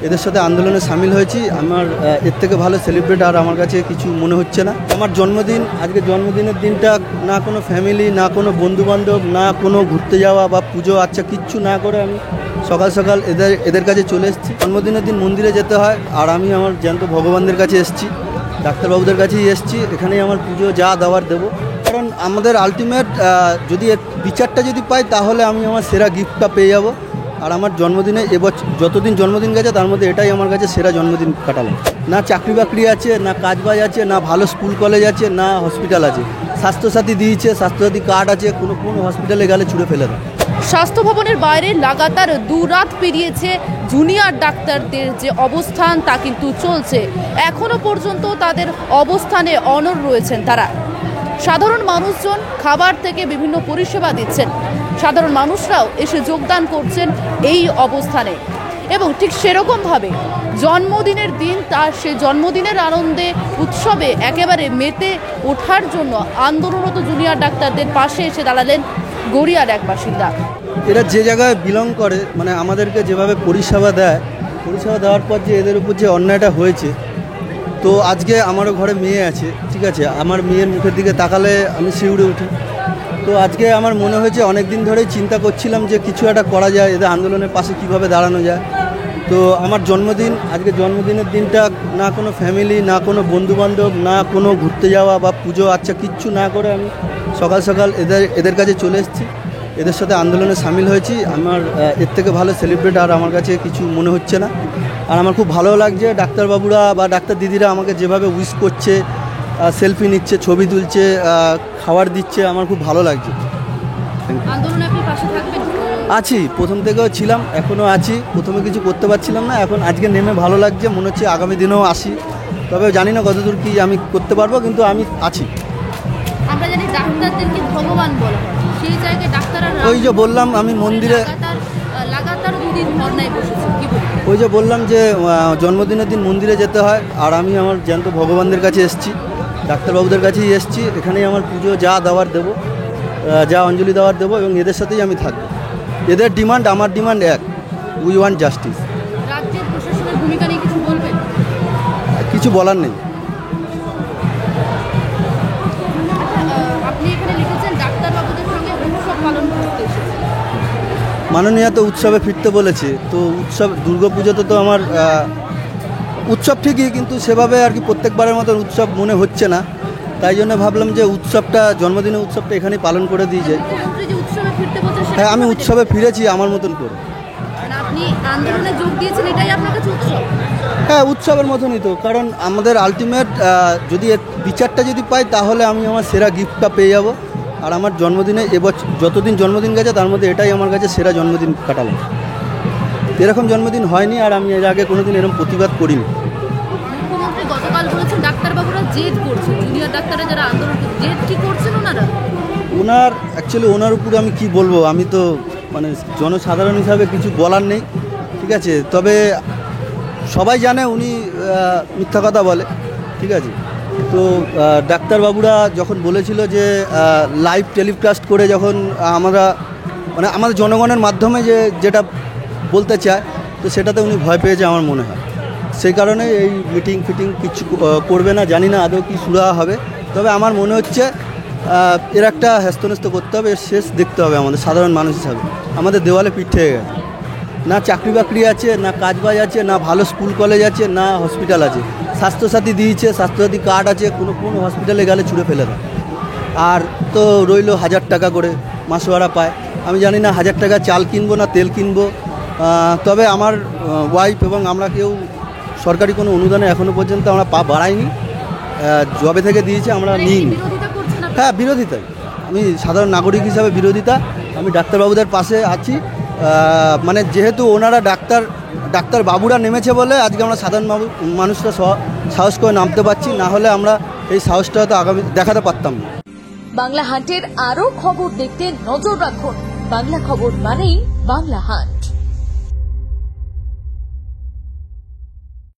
এদের সাথে আন্দোলনে সামিল হয়েছি। আমার এর থেকে ভালো সেলিব্রেট আর আমার কাছে কিছু মনে হচ্ছে না। আমার জন্মদিন, আজকে জন্মদিনের দিনটা না কোনো ফ্যামিলি, না কোনো বন্ধুবান্ধব, না কোনো ঘুরতে যাওয়া বা পুজো আচ্ছা কিচ্ছু না করে আমি সকাল সকাল এদের কাছে চলে এসেছি। জন্মদিনের দিন মন্দিরে যেতে হয়, আর আমি আমার জ্যান্ত ভগবানদের কাছে এসেছি, ডাক্তারবাবুদের কাছেই এসেছি। এখানেই আমার পুজো যা দেওয়ার দেবো, কারণ আমাদের আলটিমেট যদি বিচারটা যদি পাই তাহলে আমি আমার সেরা গিফটটা পেয়ে যাব। আর আমার জন্মদিনে এবছর যতদিন জন্মদিন গেছে তার মধ্যে এটাই আমার কাছে সেরা জন্মদিন কাটালাম। না চাকরি বাকরি আছে, না কাজবাজ আছে, না ভালো স্কুল কলেজ আছে, না হসপিটাল আছে। স্বাস্থ্যসাথী দিয়েছে, স্বাস্থ্যসাথী কার্ড আছে, কোনো হসপিটালে গেলে ছুঁড়ে ফেলে দেয়। স্বাস্থ্য ভবনের বাইরে লাগাতার 2 রাত পেরিয়েছে, জুনিয়র ডাক্তারদের যে অবস্থান তা কিন্তু চলছে। এখনো পর্যন্ত তাদের অবস্থানে অনড় রয়েছেন তারা। সাধারণ মানুষজন খাবার থেকে বিভিন্ন পরিষেবা দিচ্ছেন, সাধারণ মানুষরাও এসে যোগদান করছেন এই অবস্থানে। এবং ঠিক সেরকমভাবে জন্মদিনের দিন তার সে জন্মদিনের আনন্দে উৎসবে একেবারে মেতে ওঠার জন্য আন্দোলনরত জুনিয়র ডাক্তারদের পাশে এসে দাঁড়ালেন গড়িয়ার এক বাসিন্দা। এরা যে জায়গায় বিলং করে, মানে আমাদেরকে যেভাবে পরিষেবা দেয়, পরিষেবা দেওয়ার পর যে এদের উপর যে অন্যায়টা হয়েছে, তো আজকে আমারও ঘরে মেয়ে আছে, ঠিক আছে, আমার মেয়ের মুখের দিকে তাকালে আমি শিউরে উঠি। তো আজকে আমার মনে হয়েছে, অনেক দিন ধরেই চিন্তা করছিলাম যে কিছু একটা করা যায়, এদের আন্দোলনের পাশে কীভাবে দাঁড়ানো যায়। তো আমার জন্মদিন, আজকে জন্মদিনের দিনটা না কোনো ফ্যামিলি, না কোনো বন্ধুবান্ধব, না কোনো ঘুরতে যাওয়া বা পুজো আচ্ছা কিচ্ছু না করে আমি সকাল সকাল এদের কাছে চলে এসেছি, এদের সাথে আন্দোলনে সামিল হয়েছি। আমার এর থেকে ভালো সেলিব্রেট আর আমার কাছে কিছু মনে হচ্ছে না। আর আমার খুব ভালো লাগছে, ডাক্তারবাবুরা বা ডাক্তার দিদিরা আমাকে যেভাবে উইশ করছে, সেলফি নিচ্ছে, ছবি তুলছে, খাবার দিচ্ছে, আমার খুব ভালো লাগছে। আছি, প্রথম থেকেও ছিলাম, এখনও আছি। প্রথমে কিছু করতে পারছিলাম না, এখন আজকে নেমে ভালো লাগছে, মনে হচ্ছে আগামী দিনেও আসি। তবে জানি না কতদূর কি আমি করতে পারবো, কিন্তু আমি আছি। আমরা জানি ডাক্তারদেরকে ভগবান বলা হয়, সেই জায়গায় ডাক্তাররা ওই যে বললাম আমি মন্দিরে লাগাতার 2 দিন ধর্নায় বসেছি, কি বলবো? ওই যে বললাম যে জন্মদিনের দিন মন্দিরে যেতে হয়, আর আমি আমার জ্যান্ত ভগবানদের কাছে এসেছি, ডাক্তারবাবুদের কাছেই এসেছি। এখানেই আমার পুজো যা দেওয়ার দেবো, যা অঞ্জলি দেওয়ার দেবো, এবং এদের সাথেই আমি থাকবো। এদের ডিমান্ড আমার ডিমান্ড এক, উই ওয়ান্ট জাস্টিস। রাজ্যের প্রশাসনের ভূমিকা নিয়ে কিছু বলবেন? কিছু বলার নেই। আপনি এখানে লিখেছেন ডাক্তারবাবুদের সঙ্গে উৎসব পালন করতে এসেছেন। মাননীয় তো উৎসবে ফিরতে বলেছে, তো উৎসব দুর্গাপুজোতে তো আমার উৎসব ঠিকই, কিন্তু সেভাবে আর কি প্রত্যেকবারের মতো উৎসব মনে হচ্ছে না। তাই জন্য ভাবলাম যে উৎসবটা, জন্মদিনের উৎসবটা এখানেই পালন করে দিয়ে যায়। হ্যাঁ, আমি উৎসবে ফিরেছি আমার মতন করে। আপনি আন্দোলনে যোগ দিয়েছেন, এটাই আপনার কাছে উৎসব? হ্যাঁ, উৎসবের মতনই তো, কারণ আমাদের আলটিমেট যদি বিচারটা যদি পাই তাহলে আমি আমার সেরা গিফটটা পেয়ে যাব। আর আমার জন্মদিনে এবছর যতদিন জন্মদিন গেছে তার মধ্যে এটাই আমার কাছে সেরা জন্মদিন কাটালাম। এরকম জন্মদিন হয়নি, আর আমি এর আগে কোনোদিন এরকম প্রতিবাদ করিনি। মুখ্যমন্ত্রী গতকাল বলেছেন ডাক্তারবাবুরা জেদ করছেন, জুনিয়র ডাক্তাররা যারা আন্দোলন করছে, জেদ কি করছেন ওনারা? ওনার উপরে আমি কি বলবো, আমি তো মানে জনসাধারণ হিসাবে কিছু বলার নেই, ঠিক আছে। তবে সবাই জানে উনি মিথ্যা কথা বলে, ঠিক আছে। তো ডাক্তারবাবুরা যখন বলেছিল যে লাইভ টেলিকাস্ট করে, যখন আমরা মানে আমাদের জনগণের মাধ্যমে যেটা বলতে চায়, তো সেটাতে উনি ভয় পেয়েছে আমার মনে হয়। সেই কারণে এই মিটিং ফিটিং কিছু করবে না, জানি না আদৌ কি সুরাহা হবে। তবে আমার মনে হচ্ছে এর একটা হ্যাস্তন্যস্ত করতে হবে, এর শেষ দেখতে হবে আমাদের সাধারণ মানুষ হিসাবে। আমাদের দেওয়ালে পিঠ থেকে গেছে, না চাকরি বাকরি আছে, না কাজবাজ আছে, না ভালো স্কুল কলেজ আছে, না হসপিটাল আছে। স্বাস্থ্যসাথী দিয়েছে, স্বাস্থ্যসাথী কার্ড আছে, কোনো হসপিটালে গেলে ছুঁড়ে ফেলে দেয়। আর তো রইল 1000 টাকা করে মাসোয়ারা পায়। আমি জানি না 1000 টাকা চাল কিনবো না তেল কিনবো। তবে আমার ওয়াইফ এবং আমরা কেউ সরকারি কোনো অনুদানে এখনও পর্যন্ত আমরা পা বাড়াইনি, জবে থেকে দিয়েছে আমরা নিইনি। হ্যাঁ, বিরোধিতাই, আমি সাধারণ নাগরিক হিসাবে বিরোধিতা। আমি ডাক্তারবাবুদের পাশে আছি, মানে যেহেতু ওনারা ডাক্তার বাবুরা নেমেছে বলে আজকে আমরা সাধারণ মানুষরা সাহস করে নামতে পারছি, না হলে আমরা এই সাহসটা হয়তো আগামী দেখাতে পারতাম না। বাংলা হান্টের আরও খবর দেখতে নজর রাখুন। বাংলা খবর মানেই বাংলা হান্ট।